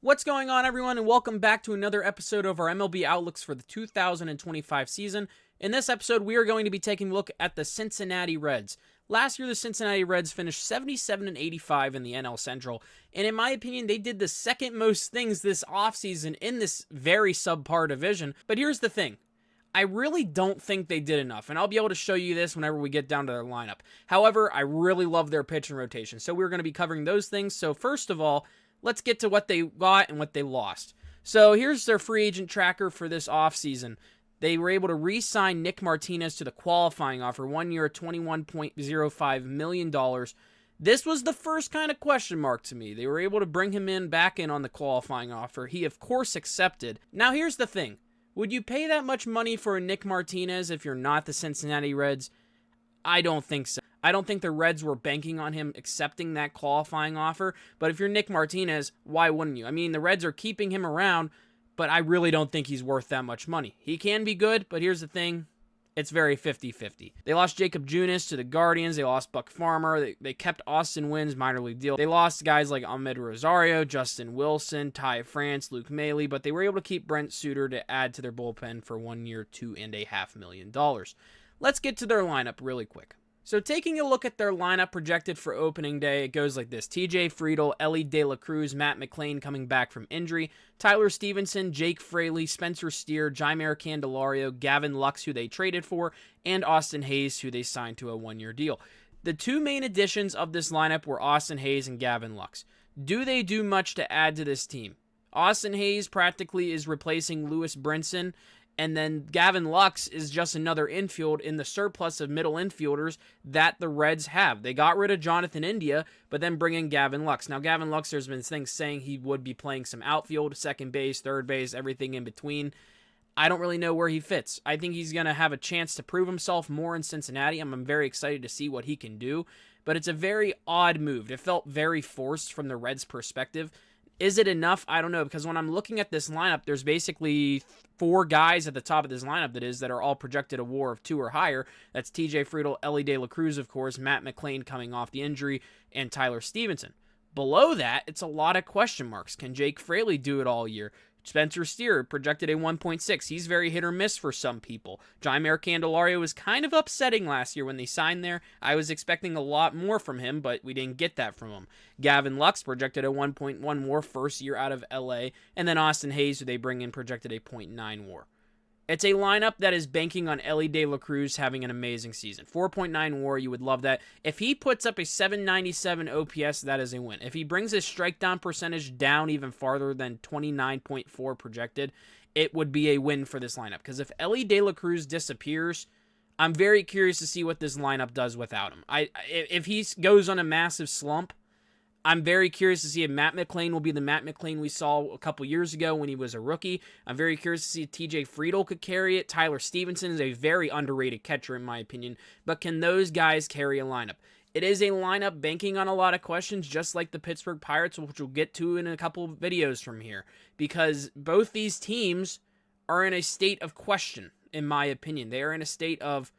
What's going on, everyone, and welcome back to another episode of our MLB Outlooks for the 2025 season. In this episode, we are going to be taking a look at the Cincinnati Reds. Last year, the Cincinnati Reds finished 77-85 in the NL Central, and in my opinion, they did the second most things this offseason in this very subpar division. But here's the thing. I really don't think they did enough, and I'll be able to show you this whenever we get down to their lineup. However, I really love their pitching rotation, so we're going to be covering those things. So first of all, let's get to what they got and what they lost. So here's their free agent tracker for this offseason. They were able to re-sign Nick Martinez to the qualifying offer, 1 year, $21.05 million. This was the first kind of question mark to me. They were able to bring him back in on the qualifying offer. He, of course, accepted. Now, here's the thing. Would you pay that much money for a Nick Martinez if you're not the Cincinnati Reds? I don't think so. I don't think the Reds were banking on him accepting that qualifying offer, but if you're Nick Martinez, why wouldn't you? I mean, the Reds are keeping him around, but I really don't think he's worth that much money. He can be good, but here's the thing. It's very 50-50. They lost Jacob Junis to the Guardians. They lost Buck Farmer. They kept Austin Wynn's minor league deal. They lost guys like Ahmed Rosario, Justin Wilson, Ty France, Luke Maile, but they were able to keep Brent Suter to add to their bullpen for 1 year, $2.5 million. Let's get to their lineup really quick. So taking a look at their lineup projected for opening day, it goes like this. TJ Friedl, Ellie De La Cruz, Matt McLain coming back from injury, Tyler Stevenson, Jake Fraley, Spencer Steer, Jeimer Candelario, Gavin Lux, who they traded for, and Austin Hayes, who they signed to a 1 year deal. The two main additions of this lineup were Austin Hayes and Gavin Lux. Do they do much to add to this team? Austin Hayes practically is replacing Lewis Brinson, and then Gavin Lux is just another infield in the surplus of middle infielders that the Reds have. They got rid of Jonathan India, but then bring in Gavin Lux. Now, Gavin Lux, there's been things saying he would be playing some outfield, second base, third base, everything in between. I don't really know where he fits. I think he's going to have a chance to prove himself more in Cincinnati. I'm very excited to see what he can do, but it's a very odd move. It felt very forced from the Reds' perspective. Is it enough? I don't know, because when I'm looking at this lineup, there's basically 4 guys at the top of this lineup that are all projected a WAR of 2 or higher. That's TJ Friedl, Ellie De La Cruz, of course, Matt McLain coming off the injury, and Tyler Stevenson. Below that, it's a lot of question marks. Can Jake Fraley do it all year? Spencer Steer projected a 1.6. He's very hit or miss for some people. Jeimer Candelario was kind of upsetting last year when they signed there. I was expecting a lot more from him, but we didn't get that from him. Gavin Lux projected a 1.1 WAR first year out of LA, and then Austin Hayes, who they bring in, projected a 0.9 WAR. It's a lineup that is banking on Ellie De La Cruz having an amazing season. 4.9 WAR, you would love that. If he puts up a 797 OPS, that is a win. If he brings his strikedown percentage down even farther than 29.4 projected, it would be a win for this lineup. Because if Ellie De La Cruz disappears, I'm very curious to see what this lineup does without him. If he goes on a massive slump, I'm very curious to see if Matt McLain will be the Matt McLain we saw a couple years ago when he was a rookie. I'm very curious to see if TJ Friedl could carry it. Tyler Stevenson is a very underrated catcher in my opinion, but can those guys carry a lineup? It is a lineup banking on a lot of questions, just like the Pittsburgh Pirates, which we'll get to in a couple of videos from here, because both these teams are in a state of question, in my opinion. They are in a state of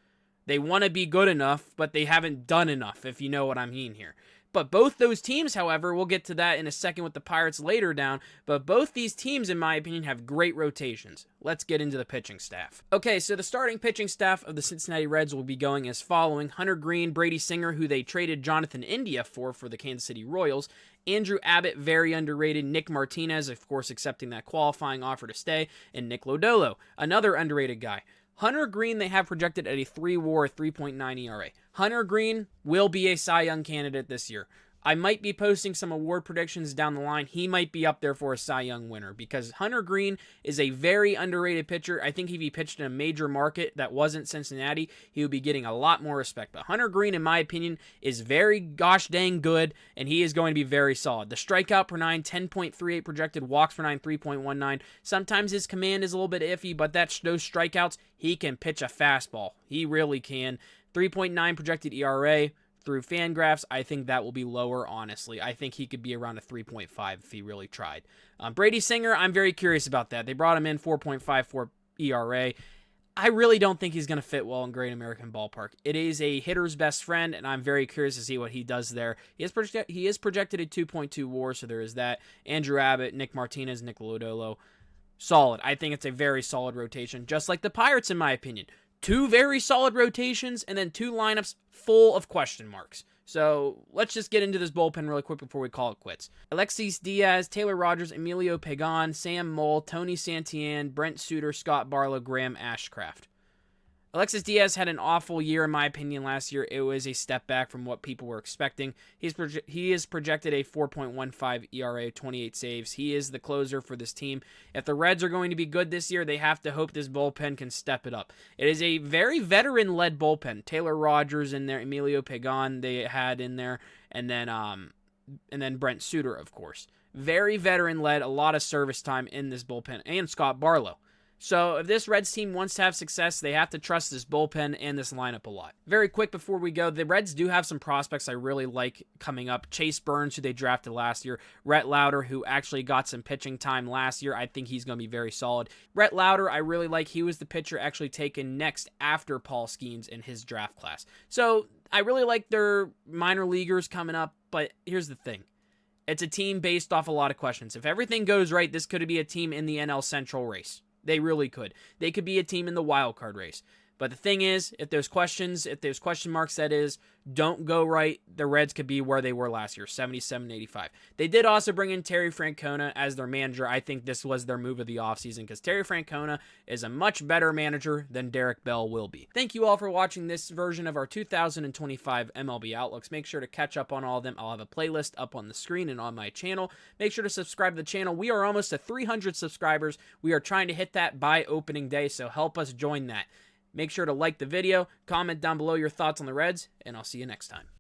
they want to be good enough, but they haven't done enough, if you know what I mean here. But both those teams, however, we'll get to that in a second with the Pirates later down, but both these teams, in my opinion, have great rotations. Let's get into the pitching staff. Okay, so the starting pitching staff of the Cincinnati Reds will be going as following. Hunter Green, Brady Singer, who they traded Jonathan India for the Kansas City Royals. Andrew Abbott, very underrated. Nick Martinez, of course, accepting that qualifying offer to stay. And Nick Lodolo, another underrated guy. Hunter Green, they have projected at a 3 WAR, 3.9 ERA. Hunter Green will be a Cy Young candidate this year. I might be posting some award predictions down the line. He might be up there for a Cy Young winner because Hunter Green is a very underrated pitcher. I think if he pitched in a major market that wasn't Cincinnati, he would be getting a lot more respect. But Hunter Green, in my opinion, is very gosh dang good, and he is going to be very solid. The strikeout per 9, 10.38 projected, walks per 9, 3.19. Sometimes his command is a little bit iffy, but those strikeouts, he can pitch a fastball. He really can. 3.9 projected ERA. Through Fangraphs, I think that will be lower, honestly. I think he could be around a 3.5 if he really tried. Brady Singer, I'm very curious about that. They brought him in 4.54 ERA. I really don't think he's going to fit well in Great American Ballpark. It is a hitter's best friend, and I'm very curious to see what he does there. He is projected at 2.2 WAR, so there is that. Andrew Abbott, Nick Martinez, Nick Lodolo. Solid. I think it's a very solid rotation, just like the Pirates, in my opinion. 2 very solid rotations, and then 2 lineups full of question marks. So let's just get into this bullpen really quick before we call it quits. Alexis Diaz, Taylor Rogers, Emilio Pagan, Sam Moll, Tony Santillan, Brent Suter, Scott Barlow, Graham Ashcraft. Alexis Diaz had an awful year, in my opinion, last year. It was a step back from what people were expecting. He is projected a 4.15 ERA, 28 saves. He is the closer for this team. If the Reds are going to be good this year, they have to hope this bullpen can step it up. It is a very veteran-led bullpen. Taylor Rogers in there, Emilio Pagan they had in there, and then Brent Suter, of course. Very veteran-led, a lot of service time in this bullpen, and Scott Barlow. So if this Reds team wants to have success, they have to trust this bullpen and this lineup a lot. Very quick before we go, the Reds do have some prospects I really like coming up. Chase Burns, who they drafted last year. Rhett Lauder, who actually got some pitching time last year. I think he's going to be very solid. Rhett Lauder, I really like. He was the pitcher actually taken next after Paul Skeens in his draft class. So I really like their minor leaguers coming up, but here's the thing. It's a team based off a lot of questions. If everything goes right, this could be a team in the NL Central race. They really could. They could be a team in the wild card race. But the thing is, if there's question marks, that is, don't go right, the Reds could be where they were last year, 77-85. They did also bring in Terry Francona as their manager. I think this was their move of the offseason because Terry Francona is a much better manager than Derek Bell will be. Thank you all for watching this version of our 2025 MLB Outlooks. Make sure to catch up on all of them. I'll have a playlist up on the screen and on my channel. Make sure to subscribe to the channel. We are almost at 300 subscribers. We are trying to hit that by opening day, so help us join that. Make sure to like the video, comment down below your thoughts on the Reds, and I'll see you next time.